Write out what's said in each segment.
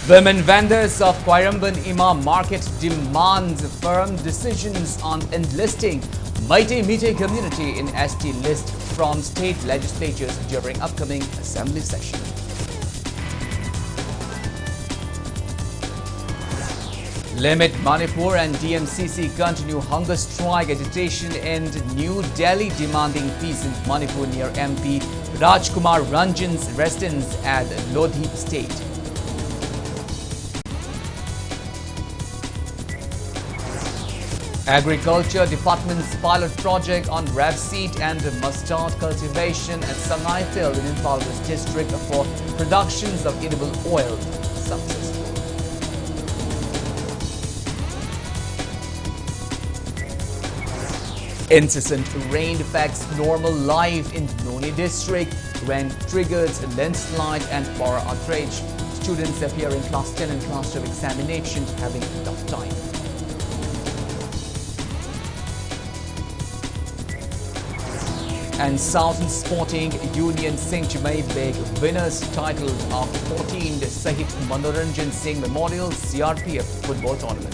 Women vendors of Quirambun Imam Market demand firm decisions on enlisting Meitei community in ST list from state legislatures during upcoming assembly session. Limit Manipur and DMCC continue hunger strike agitation in New Delhi demanding peace in Manipur near MP Rajkumar Ranjan's residence at Lodhi State. Agriculture Department's pilot project on rapeseed and mustard cultivation at Sangai Field in Imphal West District for productions of edible oil successful. Incessant rain affects normal life in Noni district when triggered landslide and power outrage. Students appear in class 10 and class 12 examinations having a tough time. And Southern Sporting Union Singh Chimay Beg winners titled of 14th Sahit Manoranjan Singh Memorial CRPF football tournament.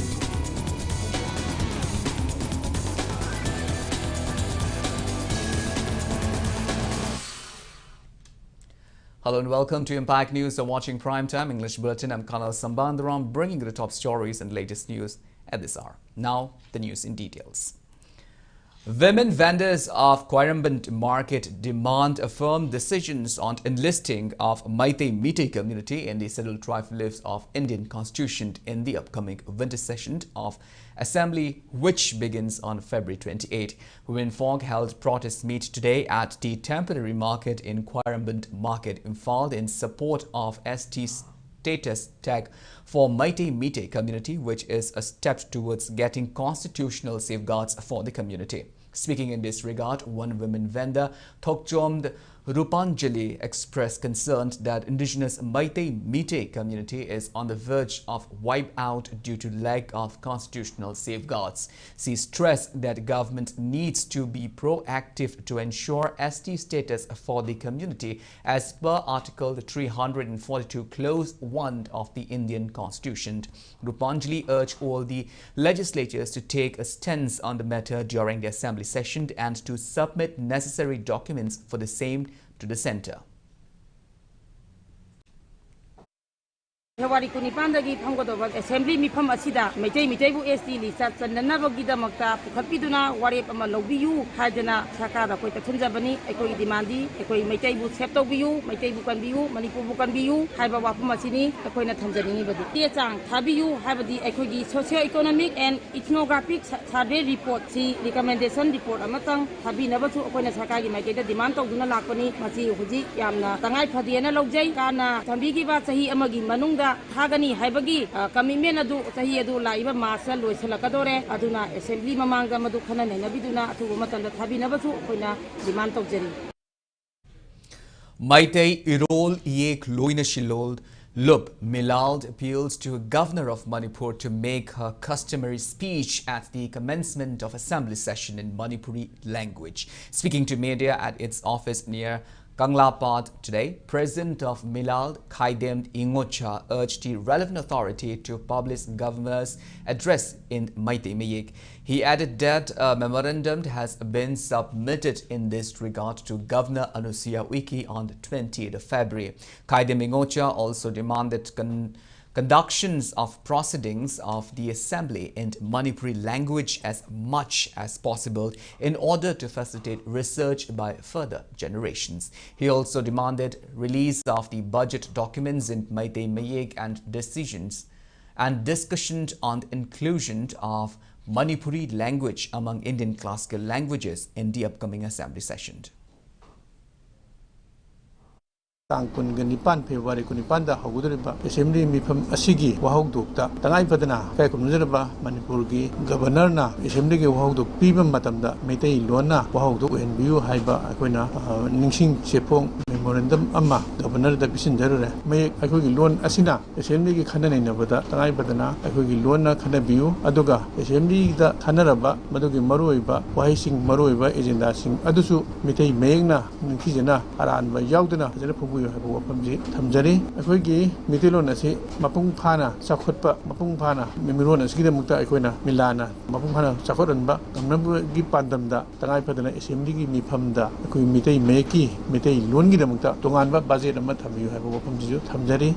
Hello and welcome to Impact News. You're watching Primetime English Bulletin. I'm KANEL SHAMBANDURAM, bringing you the top stories and latest news at this hour. Now, the news in details. Women vendors of Quirambun Market demand firm decisions on enlisting of Meitei community in the scheduled tribe lists of Indian Constitution in the upcoming winter session of Assembly, which begins on February 28. Women folk held protest meet today at the temporary market in Quirambun Market, Imphal, in support of ST status tag for Meitei community, which is a step towards getting constitutional safeguards for the community. Speaking in this regard, one women vendor, Thokchomd Rupanjali, expressed concern that indigenous Meitei community is on the verge of wipe out due to lack of constitutional safeguards. She stressed that government needs to be proactive to ensure ST status for the community as per Article 342 Clause 1 of the Indian Constitution. Rupanjali urged all the legislatures to take a stance on the matter during the assembly session and to submit necessary documents for the same to the centre. February 25 phanggodaba assembly mifam asida Meitei bu ST lisa chandanabagidamata pukhatpiduna warep ama lawbiyu haidana sarkara koi tathunjabani ekoi demandi ekoi Meitei bu sep tawbiyu Meitei bu kanbiyu Manipur bu kanbiyu haiba wafam asini ekoina thamjani badi tie chang thabiyu haibadi ekoi socio economic and ethnographic survey report si recommendation report amatang thabi nabachu ekoina sarkari Meitei da demand tawduna lakpani machi huji yamna tangai phadiena lawjai kana thambigi ba sahi amagi manungda Hagani Haibagi, Kamimen adu, Sahi adu, Laiva Marshal, Luisalakadore, Aduna, Assembly Mamanga Madukana, Nabiduna, to Matan, the Tabinabatu, Puna, demand of Jerry. Meitei Irol Yek Loina Shilol Lub Milald appeals to Governor of Manipur to make her customary speech at the commencement of assembly session in Manipuri language. Speaking to media at its office near Kanglapad today, President of Milald, Khaidem Ingocha, urged the relevant authority to publish governor's address in Meitei. He added that a memorandum has been submitted in this regard to Governor Anusia Wiki on the 20th of February. Khaidem Ingocha also demanded conductions of proceedings of the assembly in Manipuri language as much as possible in order to facilitate research by further generations. He also demanded release of the budget documents in Meitei and decisions and discussion on the inclusion of Manipuri language among Indian classical languages in the upcoming assembly session. Tang Kunipan, February Kunipanda, Hagudriba, Assembly Mifam Asigi, Wahogdukta, Tangai Padana, Kaikunzerba, Manipurgi, Governor, Assembly Wahogdu, Pibam Matamda, Meitei Luana, Wahogdu, and Biu Haiba, Aquina, Ningsing Sepong, memorandum ama governor da pisin jarure mai akhoi gi loan asina assembly gi khana nei nabada tangai badana akhoi gi loan na khana biu aduga assembly da khanaraba madugi maruiba wahising maruiba agenda sing adusu mitei meyengna ningkijena aran ba yauduna jana phubu haibu wafamji thamjari akhoi gi mitilon asi mapung phana chakhotpa mapung phana memiron asigi da mukta akhoi na milana mapung phana chakhoranba gamnabu gi pandamda tangai padana assembly gi mifamda akhoi mitei meki mitei loan gi da mukta tonganba budget ama thabiu haibu wafamji thamjari.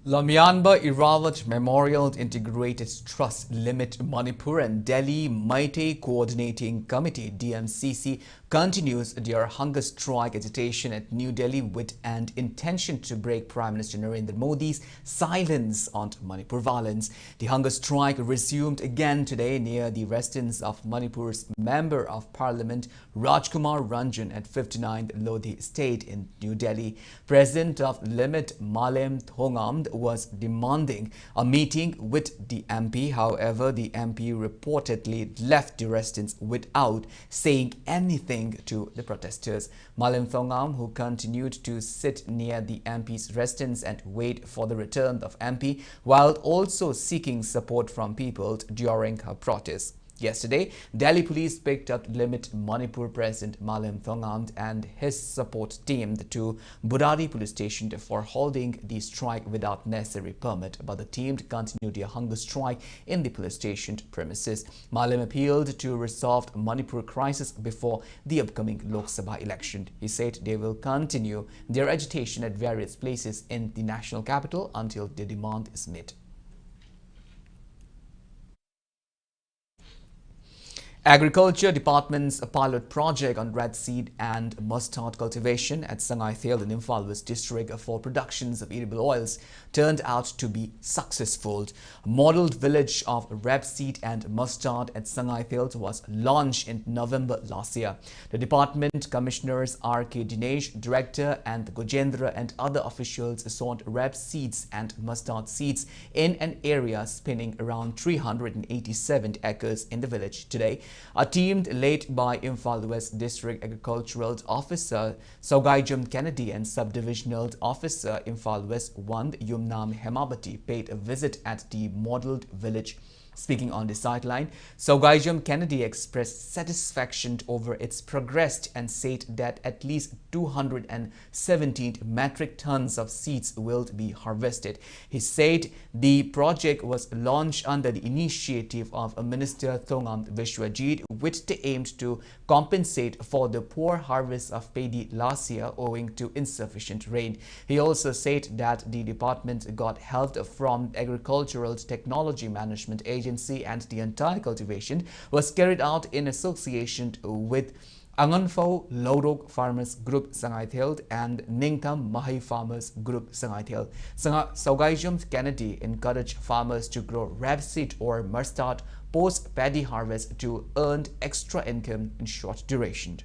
Lamyanba Irawat Memorial Integrated Trust Limit Manipur and Delhi Meitei Coordinating Committee DMCC continues their hunger strike agitation at New Delhi with an intention to break Prime Minister Narendra Modi's silence on Manipur violence. The hunger strike resumed again today near the residence of Manipur's Member of Parliament Rajkumar Ranjan at 59th Lodhi Estate in New Delhi. President of Limit Malem Thongam was demanding a meeting with the MP. However, the MP reportedly left the residence without saying anything to the protesters. Malem Thongam, who continued to sit near the MP's residence and wait for the return of MP, while also seeking support from people during her protest. Yesterday, Delhi police picked up Limit Manipur President Malem Thongam and his support team to Burari police station for holding the strike without necessary permit, but the team continued their hunger strike in the police station premises. Malem appealed to resolve Manipur crisis before the upcoming Lok Sabha election. He said they will continue their agitation at various places in the national capital until their demand is met. Agriculture Department's pilot project on red seed and mustard cultivation at Sangai Thel in Imphal West District for productions of edible oils turned out to be successful. Modeled village of rapeseed and mustard at Sangai Thel was launched in November last year. The department commissioners R.K. Dinesh, director, and Gojendra and other officials sowed rapeseeds and mustard seeds in an area spanning around 387 acres in the village today. A team led by Imphal West District Agricultural Officer Sogaijum Kennedy and Subdivisional Officer Imphal West 1 Yumnam Hemabati paid a visit at the modelled village. Speaking on the sideline, Sogaijum Kennedy expressed satisfaction over its progress and said that at least 217 metric tons of seeds will be harvested. He said the project was launched under the initiative of Minister Thongam Vishwajit with the aim to compensate for the poor harvest of paddy last year owing to insufficient rain. He also said that the department got help from Agricultural Technology Management Agency and the entire cultivation was carried out in association with Anganfo Lorok Farmers Group Sangai Thel and Ningtam Mahi Farmers Group Sangai Thel. Sogaijum Kennedy encouraged farmers to grow rapeseed or mustard post paddy harvest to earn extra income in short duration.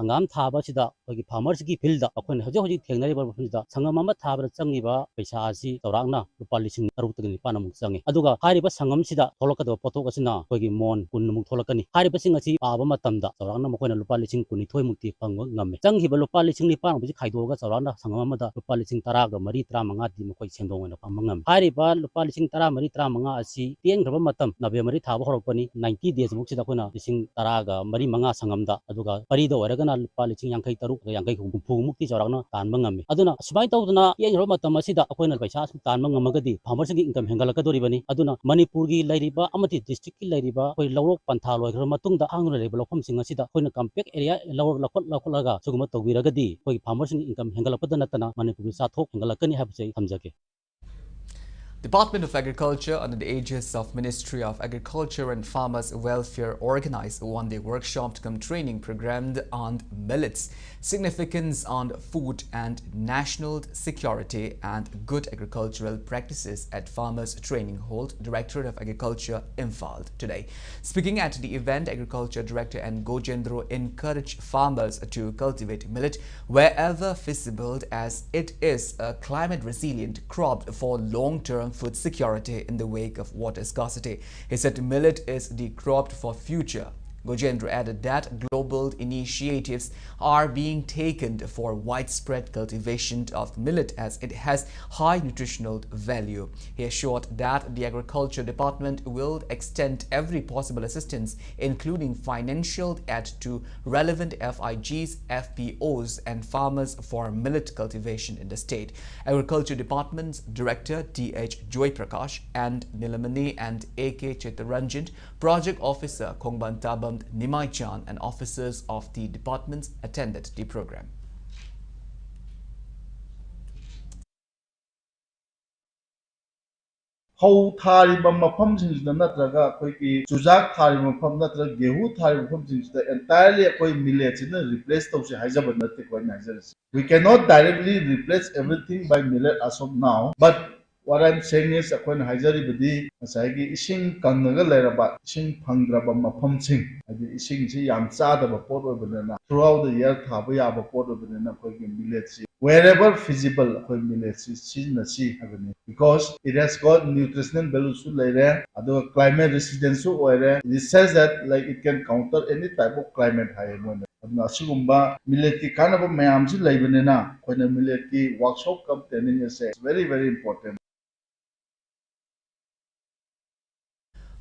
Hangam thaba sida ogi farmers ki field da akon hoje hoje thengnari bar mafum da sangam ama thaba changi ba paisa asi tawrangna rupa lising aruk tagni panamuk changi aduga hariba sangam sida tholokado potok asina ogi mon kunmuk tholakani hariba sing asi aba matam da tawrangna makoina rupa lising kuni thoi mukti phangwa ngamme changi ba rupa lising ni panam bi khaidoga tawrangna sangam ama da rupa lising 10 ga mari 35 di makoi sendongena pamangam hariba rupa lising 10 mari 35 asi tieng raba matam November thaba horokpani 90 days muk sida koina lising 10 ga mari 5 sangam da aduga pari da waraga Palising yang kai taruk yang kai kumpu mukti jorangna tan mangami aduna sumai tawduna yang ro matam asida akoina paisa tan mangamagadi farmers gi income hengalakadori bani aduna Manipur gi lairiba amati district ki lairiba koi lawrok pantha loigra matungda angna level lokham sing asida koina compact area lawrok lakholaga suguma tawbiragadi koi farmers gi income hengalapadana tana Manipur sa thok hengalakani habse thamjake. Department of Agriculture, under the aegis of Ministry of Agriculture and Farmers Welfare, organized a one-day workshop come training program on millets, significance on food and national security and good agricultural practices at Farmers Training Hall, Directorate of Agriculture, Imphal today. Speaking at the event, Agriculture Director N. Gojendra encouraged farmers to cultivate millet wherever feasible as it is a climate-resilient crop for long-term food security in the wake of water scarcity. He said millet is the crop for future Gojendra added that global initiatives are being taken for widespread cultivation of millet as it has high nutritional value. He assured that the Agriculture Department will extend every possible assistance, including financial aid to relevant FIGs, FPOs and farmers for millet cultivation in the state. Agriculture Department's Director T.H. Joy Prakash and Nilamani and A.K. Chetaranjan, Project Officer Khongban Nimai Chan and officers of the departments attended the program. How thariba mafamsingda natraga akhoi chujak thariba mafam natraga gehu thariba mafamsingda entirely akhoi millets in replace tawse haijaba natte koi haijars. We cannot directly replace everything by millet as of now, but what I'm saying is akhoi haijari badi asai ising kangnaga leraba ising phangraba mafamsing adi ising si yam chadaba pot obanana throughout the year thaba yaba pot obanana akhoi millets wherever feasible akhoi millets si because it has got nutritional value su laire ado climate resistant su oire. It says that like it can counter any type of climate high one adna sigumba millet ki kanaba mayam si laibanena koina millet ki workshop kam training is very important.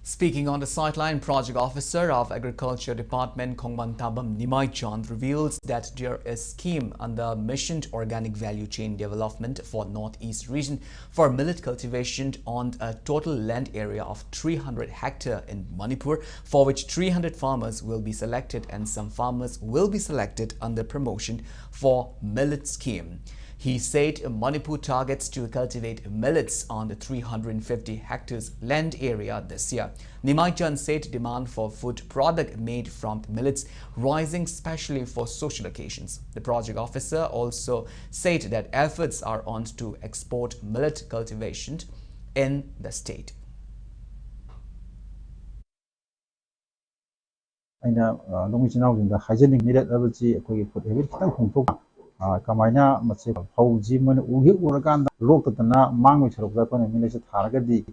Speaking on the sideline, Project Officer of Agriculture Department Khongban Nimai Chand reveals that there is a scheme under Mission Organic Value Chain Development for Northeast region for millet cultivation on a total land area of 300 hectares in Manipur, for which 300 farmers will be selected and some farmers will be selected under promotion for millet scheme. He said Manipur targets to cultivate millets on the 350 hectares land area this year. Nimai Chan said demand for food product made from millets rising especially for social occasions. The project officer also said that efforts are on to export millet cultivation in the state. Aina longichinaw jinda hygienic millet abji akoi food habit kitang khongthok kamaina mache phauji man uhi urakan lok tatana mangoi sarokda kone millet se tharagadi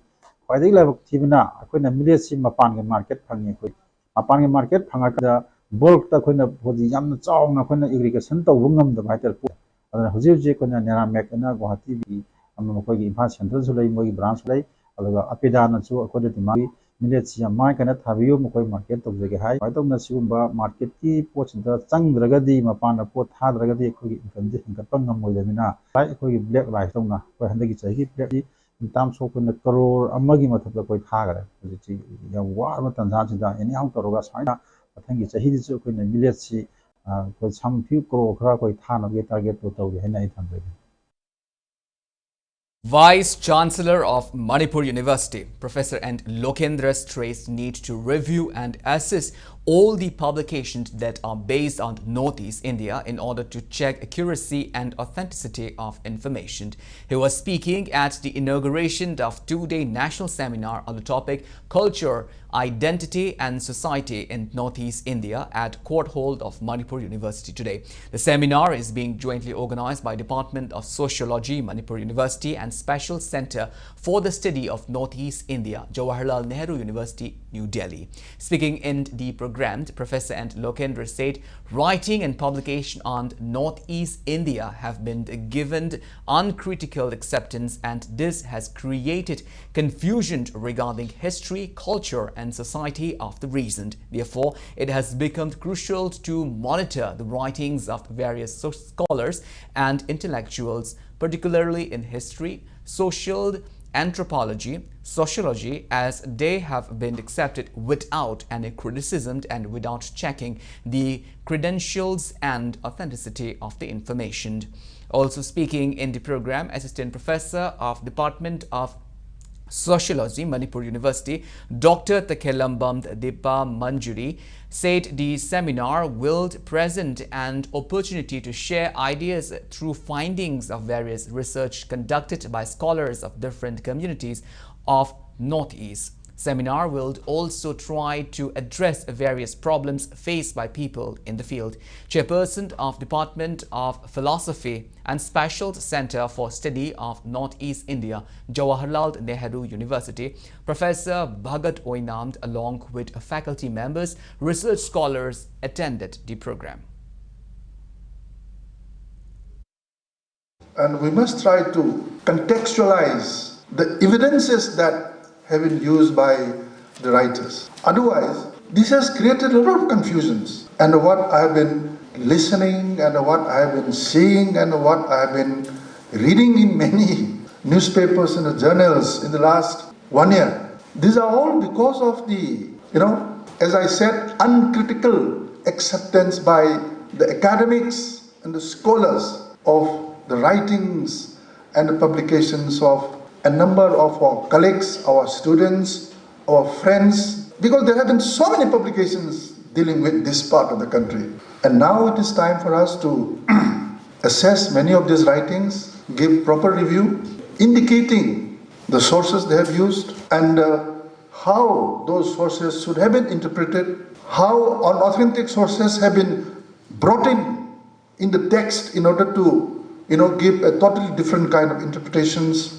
khwaidai labak thibna akoina millet si mapan ge market phangi koi mapan ge market phangaka bulk ta koina phoji yamna chawna koina irrigation tawbu ngamda baitel pu adana hoji koina nera mek na guwahati bi amna koi gi Imphal Central sulai moi branch sulai alaga apida na chu akoi de mai millet si mai kana thabiyo mokoi market tawjage hai paitong na sigumba market ki poch da changdragadi mapana pot thadragadi akoi income je hingapang ngamoi lemina bai akoi black rice tongna koi handagi chahi black tam so ko na crore amagi mathapla koi thagare ji ya war ma tanza jinda any how taroga saina athangi chahi ji koi na millet si koi some few crore khara koi thana ge target to tawge hai nai thambe. Vice Chancellor of Manipur University, Professor N. Lokendra stressed need to review and assess all the publications that are based on Northeast India in order to check accuracy and authenticity of information. He was speaking at the inauguration of two-day national seminar on the topic Culture, Identity and Society in Northeast India at Court Hall of Manipur University today. The seminar is being jointly organized by Department of Sociology, Manipur University and Special Center for the Study of Northeast India, Jawaharlal Nehru University, New Delhi. Speaking in the program, Professor N. Lokendra said writing and publication on Northeast India have been given uncritical acceptance and this has created confusion regarding history, culture and society of the region. Therefore, it has become crucial to monitor the writings of various scholars and intellectuals, particularly in history, social anthropology, sociology, as they have been accepted without any criticism and without checking the credentials and authenticity of the information. Also speaking in the program, Assistant Professor of Department of Sociology, Manipur University, Dr. Takelambam Deepa Manjuri said the seminar will present an opportunity to share ideas through findings of various research conducted by scholars of different communities of Northeast. Seminar will also try to address various problems faced by people in the field. Chairperson of Department of Philosophy and Special Center for Study of Northeast India, Jawaharlal Nehru University, Professor Bhagat Oinamd, along with faculty members, research scholars attended the program. And we must try to contextualize the evidences that have been used by the writers. Otherwise, this has created a lot of confusions. And what I have been listening and what I have been seeing and what I have been reading in many newspapers and journals in the last 1 year, these are all because of the, as I said, uncritical acceptance by the academics and the scholars of the writings and the publications of a number of our colleagues, our students, our friends, because there have been so many publications dealing with this part of the country. And now it is time for us to assess many of these writings, give proper review, indicating the sources they have used and how those sources should have been interpreted, how unauthentic sources have been brought in the text in order to give a totally different kind of interpretations.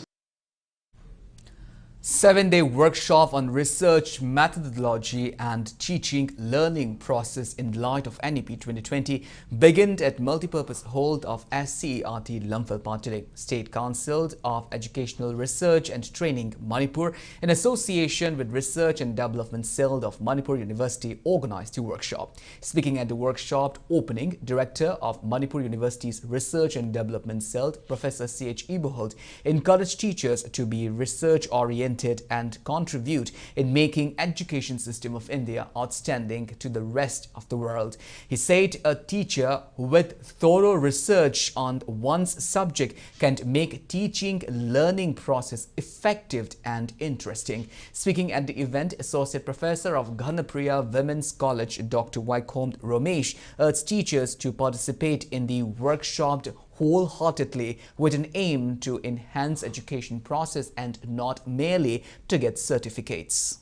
7-day workshop on research methodology and teaching learning process in light of NEP 2020 began at multipurpose hall of SCERT Lamphal today. State Council of Educational Research and Training Manipur, in association with Research and Development Cell of Manipur University, organized the workshop. Speaking at the workshop opening, Director of Manipur University's Research and Development Cell, Professor C.H. Iboholt, encouraged teachers to be research-oriented and contribute in making education system of India outstanding to the rest of the world. He said a teacher with thorough research on one's subject can make teaching learning process effective and interesting. Speaking at the event, Associate Professor of Ghanapriya Women's College, Dr. Vaikom Romesh, urged teachers to participate in the workshop wholeheartedly with an aim to enhance education process and not merely to get certificates.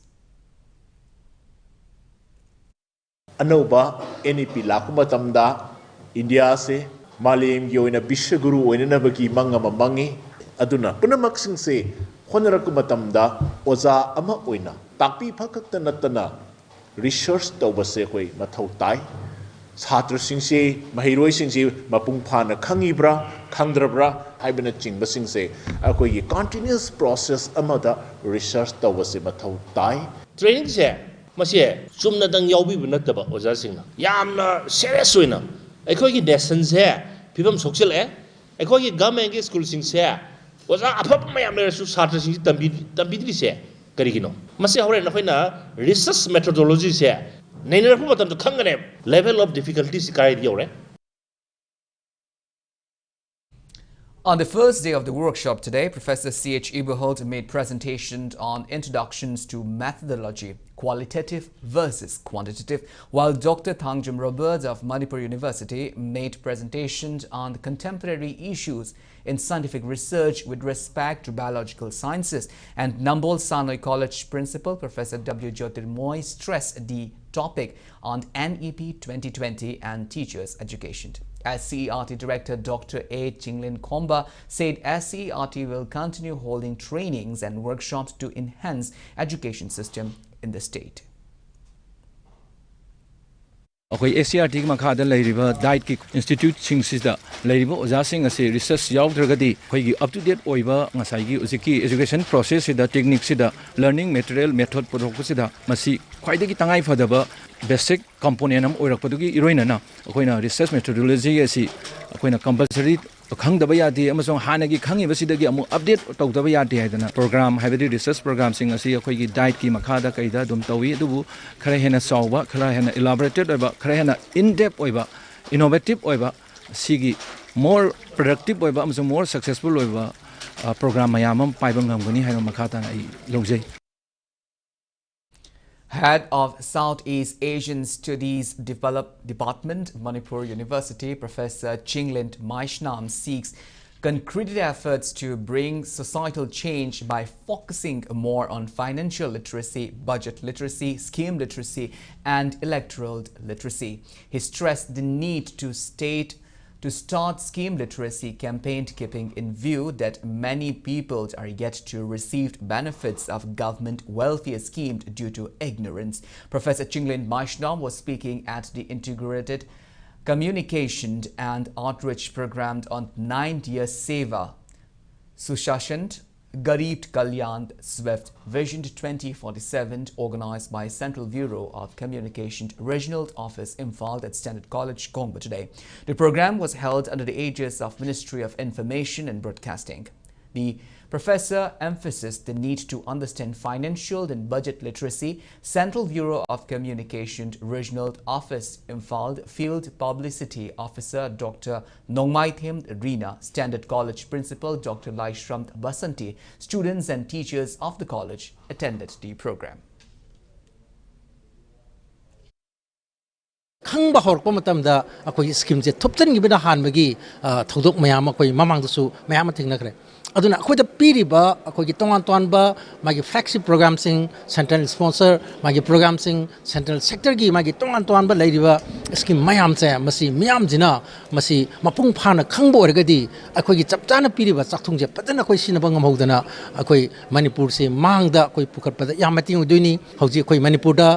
Anoba NEP lakuma tamda India se malem yoina bishaguru oinanabaki mangama mangi aduna punamak singse honarakuma tamda oza ama oina takpi phakakta natana research tawbase koi mathau tai Satra singse mahiroi singse mapung phana khangibra khangdrabra haibana chingba singse akoi continuous process amada research tawase mathau tai training se mase sumna dang yaubi bunataba oja singna yamna serious oina aikoi gi lesson se phibam soksel e aikoi gi government gi school sing se oja aphap mayam le su satra sing tambidri se karigino mase hore na khoina research methodology se level of difficulty. On the first day of the workshop today, Professor C.H. Iboholt made presentations on introductions to methodology, qualitative versus quantitative, while Dr. Thangjum Roberts of Manipur University made presentations on the contemporary issues in scientific research with respect to biological sciences, and Nambol Sanoi College Principal Professor W. Jyotirmoy stressed the topic on NEP 2020 and teachers' education. SCERT Director Dr. A. Chinglin Komba said SCERT will continue holding trainings and workshops to enhance education system in the state. Okay, SCERT ki makhada leiriba diet ki institute singsida leiriba oja sing ase research yaudragadi khoi up to date oiba ngasai gi uziki education process sida technique sida learning material method product sida masi khwaidagi tangai fadaba basic component am oirakpadugi iroina na akoina research methodology asi akoina compulsory khangdaba yadi amasong hanagi khangibasi amu update tawdaba yadi haidana program haibadi research program sing asi akoigi diet ki makhada kaida dum tawi dubu khara hena sawba khara hena elaborated oiba khara hena in depth oiba innovative oiba sigi more productive oiba amasong more successful oiba program mayamam paibam ngamgani haino makhata ai logjai. Head of Southeast Asian Studies Department, Manipur University, Professor Chinglin Maishnam seeks concreted efforts to bring societal change by focusing more on financial literacy, budget literacy, scheme literacy, and electoral literacy. He stressed the need to start scheme literacy campaign, keeping in view that many people are yet to receive benefits of government welfare schemes due to ignorance. Professor Chinglin Vaishnav was speaking at the Integrated Communication and Outreach Program on 9th Year Seva Sushashant Garib Kalyan Swift Vision 2047, organized by Central Bureau of Communication Regional Office Imphal at Standard College, Kongba today. The program was held under the aegis of Ministry of Information and Broadcasting. The professor emphasized the need to understand financial and budget literacy. Central Bureau of Communication Regional Office Imphal Field Publicity Officer Dr. Nongmaithim Rina, Standard College Principal Dr. Laishram Basanti, students and teachers of the college attended the program. ꯈꯪꯕ ꯍꯧꯔꯛꯄ ꯃꯇꯝꯗ ꯑꯩꯈꯣꯏꯒꯤ ꯁ꯭ꯀꯤꯝꯁꯦ ꯊꯨꯞꯆꯟꯈꯤꯕꯅ ꯍꯥꯟꯕꯒꯤ ꯊꯧꯗꯣꯛ ꯃꯌꯥꯝ ꯑꯩꯈꯣꯏ ꯃꯃꯥꯡꯗꯁꯨ ꯃꯌꯥꯝ ꯑꯃ ꯊꯦꯡꯅꯈ꯭ꯔꯦ ꯑꯗꯨꯅ ꯑꯩꯈꯣꯏꯗ ꯄꯤꯔꯤꯕ ꯑꯩꯈꯣꯏꯒꯤ ꯇꯣꯉꯥꯟ ꯇꯣꯉꯥꯟꯕ ꯃꯥꯒꯤ ꯐ꯭ꯂꯦꯒꯁꯤꯞ ꯄ꯭ꯔꯣꯒ꯭ꯔꯥꯝꯁꯤꯡ ꯁꯦꯟꯇ꯭ꯔꯦꯜ ꯁ꯭ꯄꯣꯟꯁꯔ ꯃꯥꯒꯤ ꯄ꯭ꯔꯣꯒ꯭ꯔꯥꯝꯁꯤꯡ ꯁꯦꯟꯇ꯭ꯔꯦꯜ ꯁꯦꯛꯇꯔꯒꯤ ꯃꯥꯒꯤ ꯇꯣꯉꯥꯟ ꯇꯣꯉꯥꯟꯕ ꯂꯩꯔꯤꯕ ꯁ꯭ꯀꯤꯝ ꯃꯌꯥꯝꯁꯦ ꯃꯁꯤ ꯃꯤꯌꯥꯝꯁꯤꯅ ꯃꯁꯤ ꯃꯄꯨꯡ ꯐꯥꯅ ꯈꯪꯕ ꯑꯣꯏꯔꯒꯗꯤ ꯑꯩꯈꯣꯏꯒꯤ ꯆꯞ ꯆꯥꯅ ꯄꯤꯔꯤꯕ ꯆꯥꯛꯊꯨꯡꯁꯦ ꯐꯖꯅ ꯑꯩꯈꯣꯏ ꯁꯤꯟꯅꯕ ꯉꯝꯍꯧꯗꯅ ꯑꯩꯈꯣꯏ ꯃꯅꯤꯄꯨꯔꯁꯦ ꯃꯥꯡꯗ ꯑꯩꯈꯣꯏ ꯄꯨꯈꯠꯄꯗ ꯌꯥꯝ ꯃꯇꯦꯡ ꯑꯣꯏꯗꯣꯏꯅꯤ ꯍꯧꯖꯤꯛ ꯑꯩꯈꯣꯏ ꯃꯅꯤꯄꯨꯔꯗ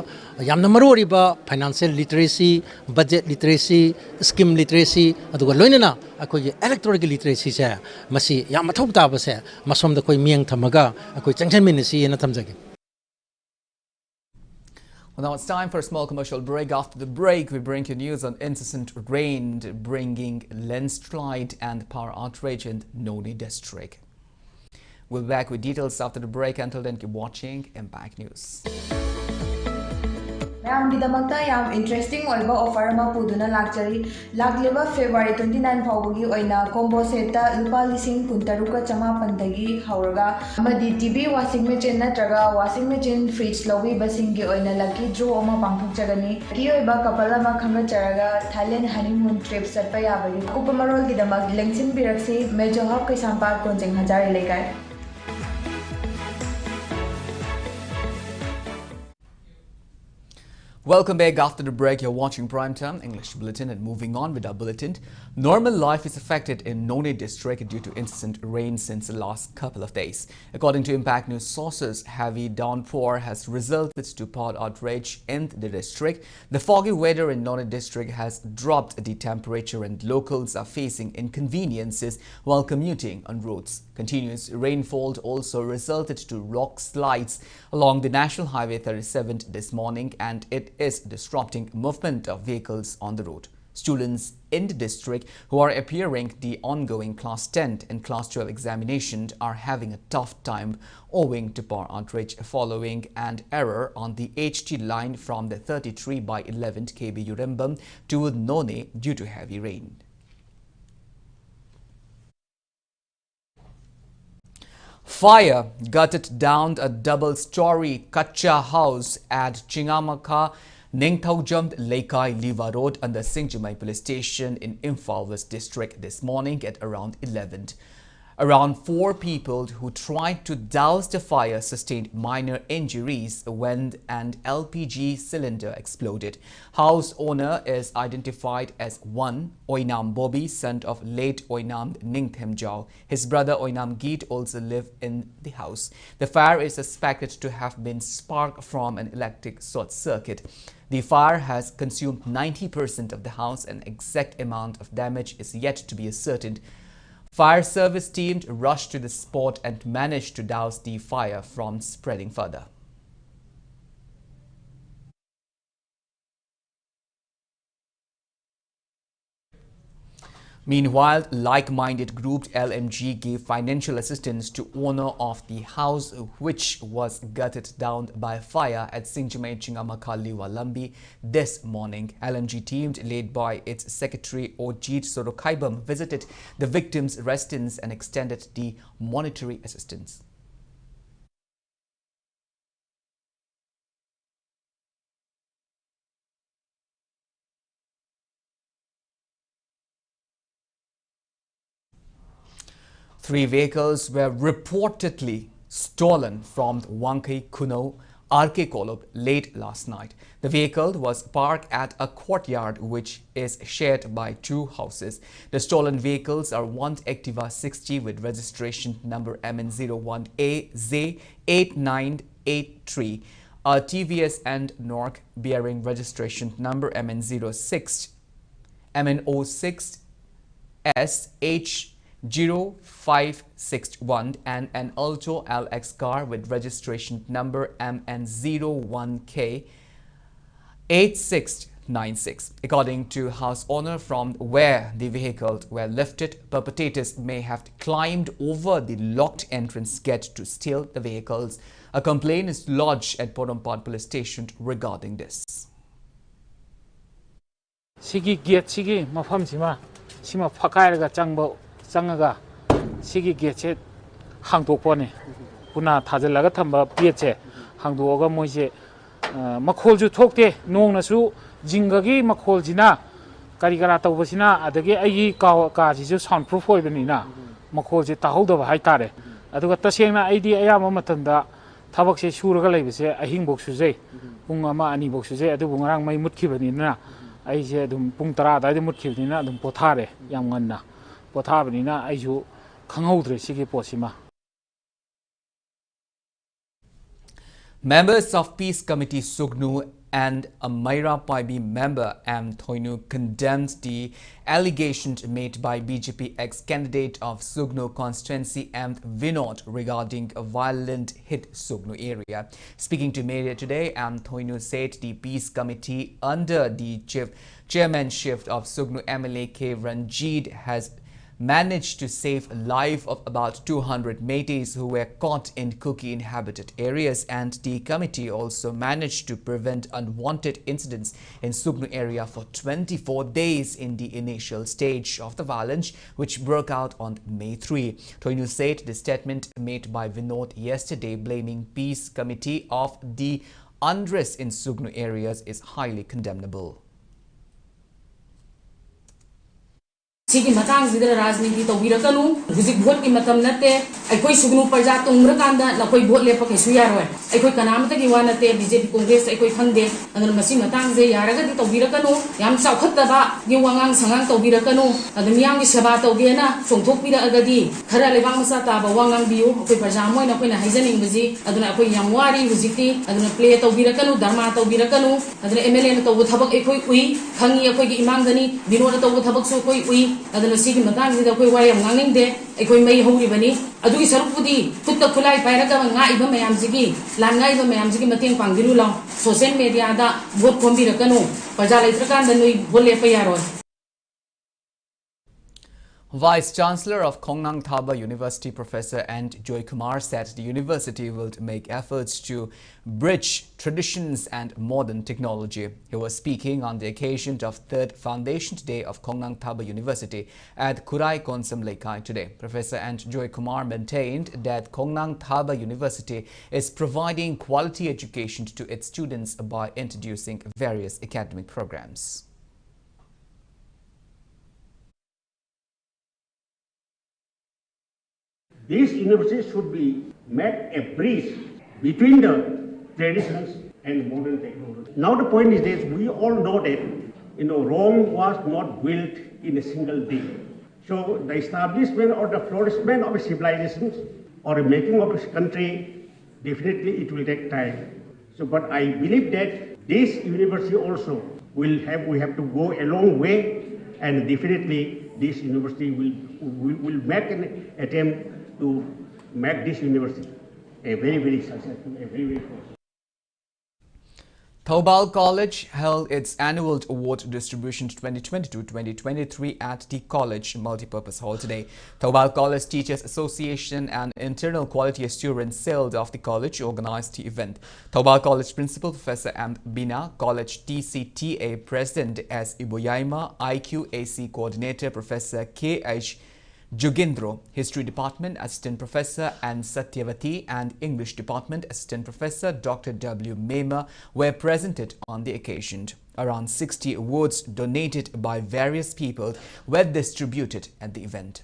ꯌꯥꯝꯅ ꯃꯔꯨꯑꯣꯏꯕ financial literacy budget literacy scheme literacy ꯑꯗꯨꯒ ꯂꯣꯏꯅꯅ ꯑꯩꯈꯣꯏꯒꯤ ꯏꯂꯦꯛꯇꯣꯔꯦꯜꯒꯤ ꯂꯤꯇꯔꯦꯁꯤꯁꯦ ꯃꯁꯤ ꯌꯥꯝ ꯃꯊꯧ ꯇꯥꯕꯁꯦ ꯃꯁꯣꯝꯗ ꯑꯩꯈꯣꯏ ꯃꯤꯠꯌꯦꯡ ꯊꯝꯃꯒ ꯑꯩꯈꯣꯏ ꯆꯪꯁꯤꯟꯃꯤꯟꯅꯁꯤꯅ ꯊꯝꯖꯒꯦ. Well, now it's time for a small commercial break. After the break, we bring you news on incessant rain bringing landslide and power outrage in Noni district. We'll be back with details after the break. Until then, keep watching Impact News. ꯃꯌꯥꯝꯒꯤꯗꯃꯛꯇ ꯌꯥꯝ interesting ꯑꯣꯏꯕ offer ꯑꯃ ꯄꯨꯗꯨꯅ ꯂꯥꯛꯆꯔꯤ ꯂꯥꯛꯂꯤꯕ ꯐꯦꯕ꯭ꯔꯨꯋꯥꯔꯤ 29 ꯐꯥꯎꯕꯒꯤ ꯑꯣꯏꯅ combo ꯁꯦꯠꯇ ꯂꯨꯄꯥ 13,900ꯗꯒꯤ ꯍꯧꯔꯒ ꯑꯃꯗꯤ ꯇꯤꯚꯤ ꯋꯥꯁꯤꯡ ꯃꯦꯆꯤꯟ ꯅꯠꯇ꯭ꯔꯒ ꯋꯥꯁꯤꯡ ꯃꯦꯆꯤꯟ ꯐ꯭ꯔꯤꯖ ꯂꯧꯕꯤꯕꯁꯤꯡꯒꯤ ꯑꯣꯏꯅ ꯂꯛꯀꯤ ꯗ꯭ꯔꯣ ꯑꯃ ꯄꯥꯡꯊꯣꯛꯆꯒꯅꯤ ꯂꯛꯀꯤ ꯑꯣꯏꯕ ꯀꯄꯜ ꯑꯃ ꯈꯟꯒꯠꯆꯔꯒ ꯊꯥꯏꯂꯦꯟ ꯍꯅꯤꯃꯨꯟ ꯇ꯭ꯔꯤꯞ ꯆꯠꯄ ꯌꯥꯕꯒꯤ ꯑꯀꯨꯞꯄ ꯃꯔꯣꯜꯒꯤꯗꯃꯛ ꯂꯦꯡꯁꯤꯟꯕꯤꯔꯛꯁꯤ ꯃꯦꯖꯣ ꯍꯕ ꯀꯩꯁꯥꯝꯄꯥꯠ ꯀꯣꯟꯖꯦꯡ ꯍꯖꯥꯔꯤ ꯂꯩꯀꯥꯏ. Welcome back. After the break, you're watching Primetime English Bulletin, and moving on with our bulletin. Normal life is affected in Noni district due to incessant rain since the last couple of days. According to Impact News sources, heavy downpour has resulted to power outrage in the district. The foggy weather in Noni district has dropped the temperature and locals are facing inconveniences while commuting on roads. Continuous rainfall also resulted to rock slides along the National Highway 37 this morning, and it is disrupting movement of vehicles on the road. Students in the district who are appearing the ongoing Class 10 and Class 12 examination are having a tough time owing to power outrage following an error on the HT line from the 33/11 kV Urembam to Noni due to heavy rain. Fire gutted down a double-story kacha house at Chingamaka, Ningthaujam Leikai Liva Road under Singjumai Police Station in Imphal West District this morning at around 11. Around 4 people who tried to douse the fire sustained minor injuries when an LPG cylinder exploded. House owner is identified as 1 Oinam Bobby, son of late Oinam Ningthem Jao. His brother Oinam Geet also live in the house. The fire is suspected to have been sparked from an electric short circuit. The fire has consumed 90% of the house, and exact amount of damage is yet to be ascertained. Fire service team rushed to the spot and managed to douse the fire from spreading further. Meanwhile, like-minded group LMG gave financial assistance to owner of the house which was gutted down by fire at Singjumai Chingamaka Liwa Lambi this morning. LMG team led by its secretary Ojit Sorokaibam visited the victims' residence and extended the monetary assistance. 3 vehicles were reportedly stolen from Wangkai Kuno, RK Kolob late last night. The vehicle was parked at a courtyard which is shared by 2 houses. The stolen vehicles are one Activa 60 with registration number MN01AZ8983, a TVS and Nork bearing registration number MN06S0561 and an Alto LX car with registration number MN01K8696. According to house owner, from where the vehicles were lifted, perpetrators may have climbed over the locked entrance gate to steal the vehicles. A complaint is lodged at Porampad police station regarding this. Sigi gate sigi mafam sima phakairaga changaga sigi gate se hangdokpone puna thajalaga thamba gate se hangdoga moise makhol ju thokte nong nasu jingagi makhol jina karigara tawbasina adagi ai ka ji ju soundproof oibanina makhol je tahodaba haitare aduga tasengna aidi ayama matanda thabak se suraga leibase ahing bok sujai pung ama ani bok sujai adu bungarang mai mutkibanina aise dum pung 10 dai mutkhibnina dum pothare yam nganna pothabanina aisu khanghaudre sigi posima. Members of Peace Committee Sugnu and a Maira Paibi member M. Thoinu condemned the allegations made by BJP ex-candidate of Sugnu constituency M. Vinod regarding a violent hit Sugnu area. Speaking to media today, M. Thoinu said the Peace Committee under the chairmanship of Sugnu MLA K. Ranjit has managed to save the life of about 200 Meiteis who were caught in Kuki inhabited areas, and the committee also managed to prevent unwanted incidents in Sugnu area for 24 days in the initial stage of the violence which broke out on May 3. Thoinu said the statement made by Vinod yesterday blaming Peace Committee of the unrest in Sugnu areas is highly condemnable. Sigi matang zidra rajniti tawbirakanu huzik vote ki matam natte aikoi sugnu parja tungrakanda lakoi vote lepa ke suyaroi aikoi kanamta ki wanate BJP Congress aikoi khangde anur masi matang je yaraga ti tawbirakanu yam chaukhattaba gi wangang sangang tawbirakanu adum yam gi seba tawgena songthokpira agadi khara lebang masa taba wangang biu aikoi parja moi na koina haijaning baji aduna aikoi yam wari huzikti aduna play tawbirakanu dharma tawbirakanu aduna MLA na tawbu thabak aikoi ui khangi aikoi gi imangdani binona tawbu thabak su aikoi ui adana sigi matang sida koi wayam ngangning de ekoi mai hori bani adugi sarupudi tutta khulai pairaga nga iba mayam sigi lan nga iba mayam sigi mateng pangdiru law social media da vote kombi rakanu paja laitrakan da noi bolle payaro. Vice Chancellor of Kongnang Thaba University Professor and Joy Kumar said the university will make efforts to bridge traditions and modern technology. He was speaking on the occasion of 3rd Foundation Day of Kongnang Thaba University at Kurai Konsam Laikai today. Professor and Joy Kumar maintained that Kongnang Thaba University is providing quality education to its students by introducing various academic programs. This university should be make a bridge between the traditions and modern technology. Now the point is that we all know that Rome was not built in a single day. So the establishment or the flourishment of a civilization or the making of a country, definitely it will take time. So, but I believe that this university also we have to go a long way, and definitely this university will make an attempt to make this university a very successful, a very close. Thoubal College held its annual award distribution 2022-2023 at the college multipurpose hall today. Thoubal College Teachers Association and Internal Quality Assurance Cell of the college organized the event. Thoubal College Principal Professor M. Bina, College TCTA President S. Iboyaima, IQAC Coordinator Professor K.H. Jugindro, History Department Assistant Professor and Satyavati, and English Department Assistant Professor Dr. W. Mema were presented on the occasion. Around 60 awards donated by various people were distributed at the event.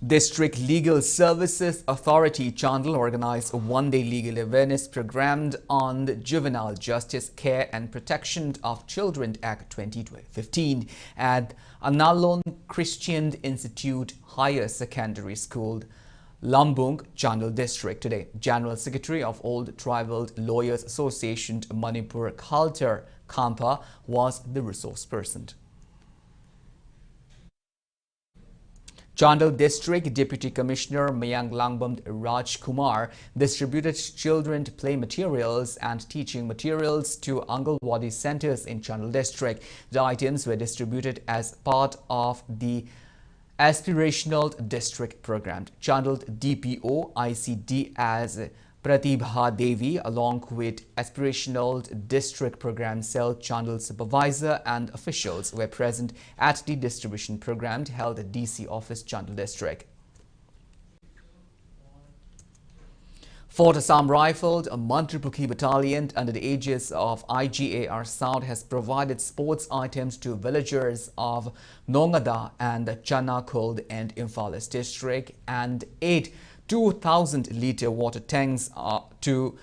District Legal Services Authority Chandal organized a one-day legal awareness program on the Juvenile Justice, Care and Protection of Children Act 2015 at Analon Christian Institute Higher Secondary School, Lambung, Chandal District. Today, General Secretary of Old Tribal Lawyers Association Manipur, Khalter Kampa, was the resource person. Chandal District Deputy Commissioner Mayang Langbam Raj Kumar distributed children play materials and teaching materials to Angalwadi centers in Chandal District. The items were distributed as part of the Aspirational District Program. Chandal DPO ICD as Pratibha Devi, along with Aspirational District Program Cell Chandal Supervisor and officials were present at the distribution program held at DC Office, Chandal District. Fort Assam Rifled, a Mantripukhi battalion under the aegis of IGAR South has provided sports items to villagers of Nongada and Chanakuld and Imphal East District and 8 2,000-litre water tanks to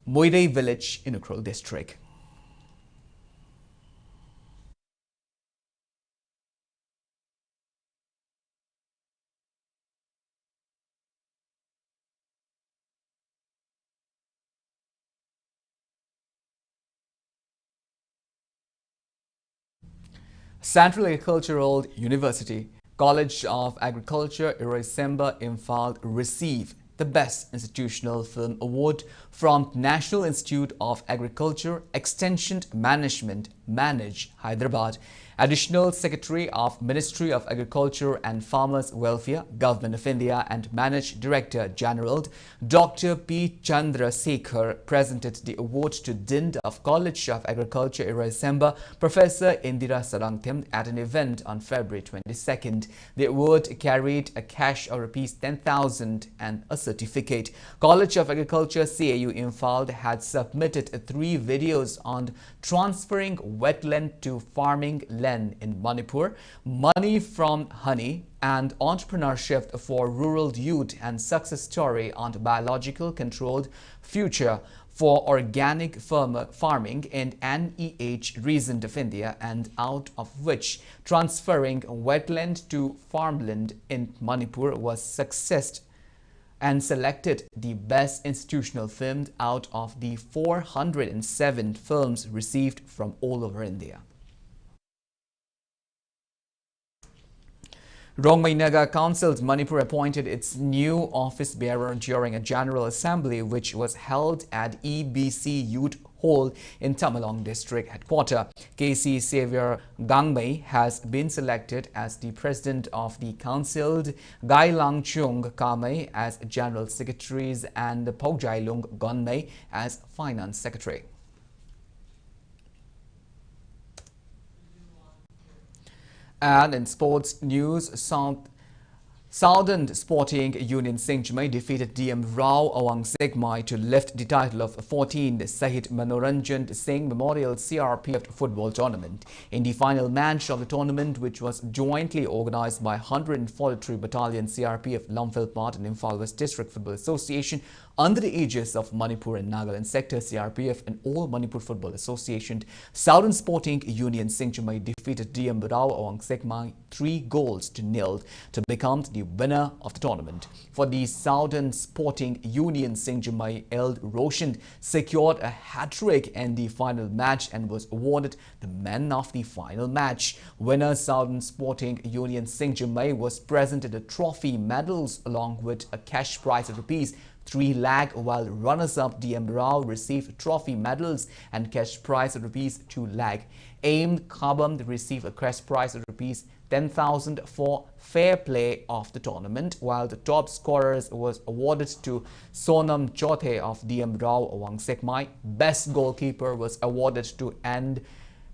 Moirei village in Ukhrul District. Central Agricultural University College of Agriculture Iraisemba Imphal received the Best Institutional Film Award from National Institute of Agriculture Extension Management, Manage, Hyderabad. Additional Secretary of Ministry of Agriculture and Farmers Welfare, Government of India and Managed Director General Dr. P. Chandra Sekhar presented the award to Dean of College of Agriculture Iraisemba, Professor Indira Sarangtham, at an event on February 22nd. The award carried a cash of Rs 10,000 and a certificate. College of Agriculture CAU Imphal had submitted 3 videos on transferring wetland to farming land in Manipur, money from honey, and entrepreneurship for rural youth, and success story on biological controlled future for organic farming in NEH region of India, and out of which transferring wetland to farmland in Manipur was success and selected the best institutional film out of the 407 films received from all over India. Rongmei Naga Council's Manipur appointed its new office bearer during a General Assembly which was held at EBC Youth Hall in Tamalong District Headquarters. KC Xavier Gangmei has been selected as the President of the Council, Gai Lang Chung Kamei as General Secretaries, and Pogjai Lung Gonmei as Finance Secretary. And in sports news, Southern Sporting Union Singchmai defeated DM Rao Awang Sigmai to lift the title of 14th Sahit Manoranjan Singh Memorial CRPF football tournament. In the final match of the tournament, which was jointly organized by 143 Battalion CRPF Lumphil Part and Imphal West District Football Association under the aegis of Manipur and Nagaland Sector CRPF and All Manipur Football Association, Southern Sporting Union Singchmai defeated DM Rao Awang Sigmai 3-0 to become the winner of the tournament. For the Southern Sporting Union, Singchmai Eld Roshan secured a hat-trick in the final match and was awarded the man of the final match. Winner Southern Sporting Union Singchmai was presented a trophy, medals along with a cash prize of Rs 3 lakh, while runners-up DM Rao received trophy, medals and cash prize of Rs 2 lakh. Aim Kabam received a cash prize of Rs 10,000 for fair play of the tournament, while the top scorers was awarded to Sonam Chothe of DM Rao Awang Sigmai. Best goalkeeper was awarded to and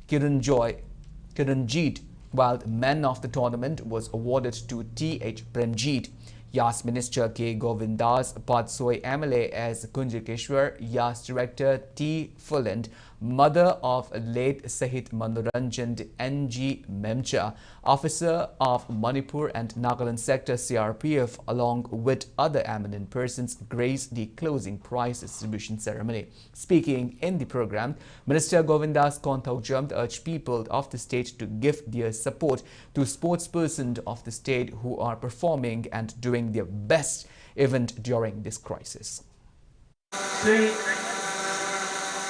Kiranjit, while the man of the tournament was awarded to TH Premjit. Yas Minister K. Govindas, Patsoi MLA as Kunjikeshwar, Yas Director T. Fulland, mother of late Sahit Manoranjan NG Memcha, officer of Manipur and Nagaland sector CRPF, along with other eminent persons, graced the closing prize distribution ceremony. Speaking in the program, Minister Govindas Konthaujam urged people of the state to give their support to sportspersons of the state who are performing and doing their best even during this crisis.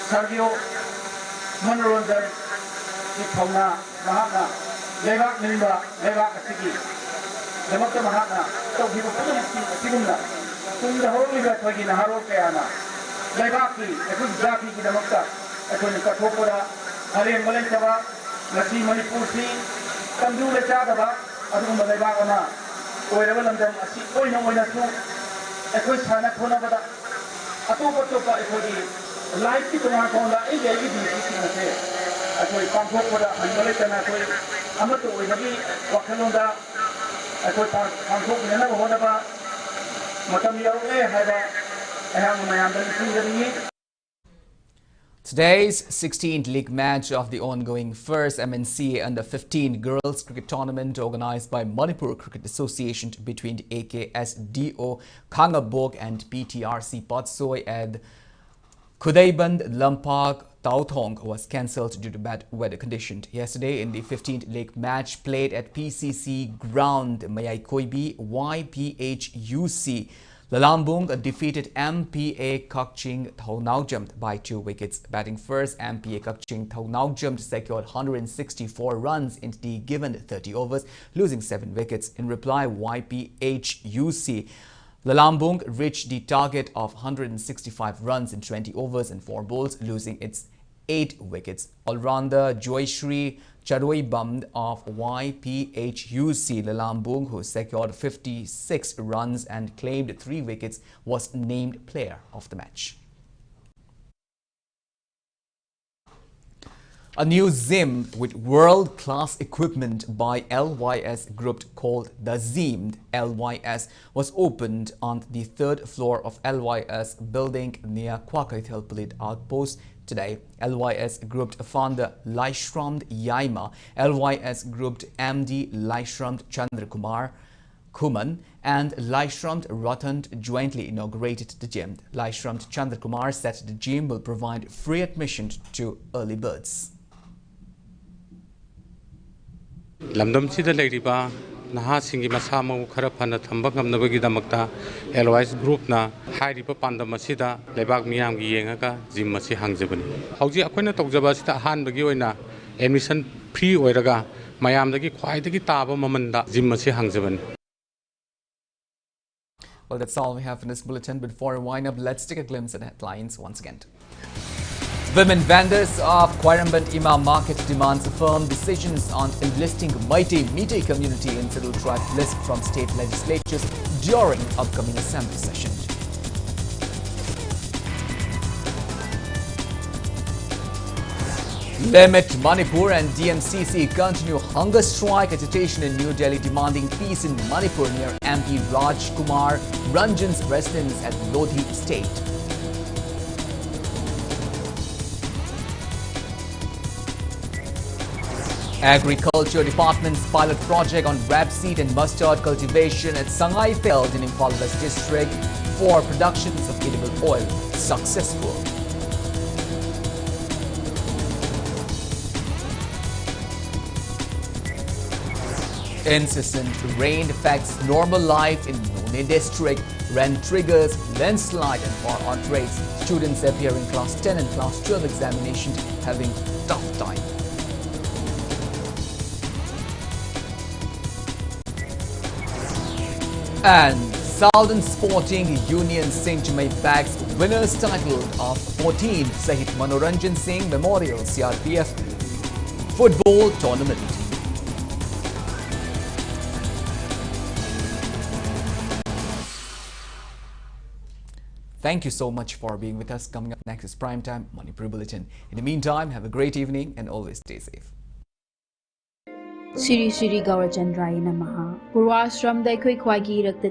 Sergio Manoranjan Ithona Mahana Levak Nimba Levak Siki Democrat Mahana Tohibu Sigunda Sunda Holiga Togina Haro Kayana Levaki Ekun Jaki Democrat Ekun Katopura Hare Malensava Nasi Manipur Si Kandu Lechadaba Adum Levakana Oirevalandam Asi Oina Oinasu Ekun Sana Konabada Atopa Ekodi Life की तुम्हारा कौन ला एक ऐसी BC में से कोई पंखों पर अंदर चना कोई हम तो वही नबी वक्लों दा कोई पंखों में ना वो ना मतलब ये है हम मयांदर की Today's 16th league match of the ongoing first MNCA Under-15 girls cricket tournament organized by Manipur Cricket Association between AKSDO Khangabok and PTRC Patsoi at Khudaiband Lampak Tauthong was cancelled due to bad weather conditions. Yesterday, in the 15th league match played at PCC ground Mayai-Koibi, YPHUC Lalambung defeated MPA Kakching Thaunaujam by 2 wickets. Batting first, MPA Kakching Thaunaujam secured 164 runs in the given 30 overs, losing 7 wickets. In reply, YPHUC Lalambung reached the target of 165 runs in 20 overs and 4 balls, losing its 8 wickets. All-rounder Joyshri Charoibam of YPHUC Lalambung, who secured 56 runs and claimed 3 wickets, was named player of the match. A new gym with world-class equipment by LYS Group called the Zim LYS was opened on the 3rd floor of LYS building near Kwakaithal Police Outpost today. LYS Group founder Laishram Yaima, LYS Group MD Laishram Chandrakumar Kuman and Laishram Ratan jointly inaugurated the gym. Laishram Chandrakumar said the gym will provide free admission to early birds. ꯂꯝꯗꯝꯁꯤꯗ ꯂꯩꯔꯤꯕ ꯅꯍꯥꯁꯤꯡꯒꯤ ꯃꯁꯥ ꯃꯎ ꯈꯔ ꯐꯅ ꯊꯝꯕ ꯉꯝꯅꯕꯒꯤꯗꯃꯛꯇ LYS Groupꯅ ꯍꯥꯏꯔꯤꯕ ꯄꯥꯟꯗꯝ ꯑꯁꯤꯗ ꯂꯩꯕꯥꯛ ꯃꯤꯌꯥꯝꯒꯤ ꯌꯦꯡꯉꯒ ꯖꯤꯝ ꯑꯁꯤ ꯍꯥꯡꯖꯕꯅꯤ. ꯍꯧꯖꯤꯛ ꯑꯩꯈꯣꯏꯅ ꯇꯧꯖꯕ ꯑꯁꯤꯗ ꯑꯍꯥꯟꯕꯒꯤ ꯑꯣꯏꯅ ꯑꯦꯗꯃꯤꯁꯟ ꯐ꯭ꯔꯤ ꯑꯣꯏꯔꯒ ꯃꯌꯥꯝꯗꯒꯤ ꯈ꯭ꯋꯥꯏꯗꯒꯤ ꯇꯥꯕ ꯃꯃꯟꯗ ꯖꯤꯝ ꯑꯁꯤ ꯍꯥꯡꯖꯕꯅꯤ. Well, that's all we have in this bulletin. But before we wind up, let's take a glimpse at the headlines once again. Women vendors of Quiramband Imam Market demands firm decisions on enlisting Meitei community in Scheduled Tribe list from state legislatures during upcoming assembly session. Limit Manipur and DMCC continue hunger strike agitation in New Delhi demanding peace in Manipur near MP Raj Kumar Ranjan's residence at Lodhi State. Agriculture Department's pilot project on rapeseed and mustard cultivation at Sangai Field in Imphal West District for productions of edible oil successful. Incessant rain affects normal life in None District. Rain triggers landslide and far on rates. Students appearing class 10 and class 12 examinations having tough time. And Southern Sporting Union Singh Jamai bags winners title of 14th Sahit Manoranjan Singh Memorial CRPF Football Tournament. Thank you so much for being with us. Coming up next is Primetime Manipur Bulletin. In the meantime, have a great evening and always stay safe. Siri Siri Gaurachandraya Namaha. Purvashram Daikoi Kwagi Rakta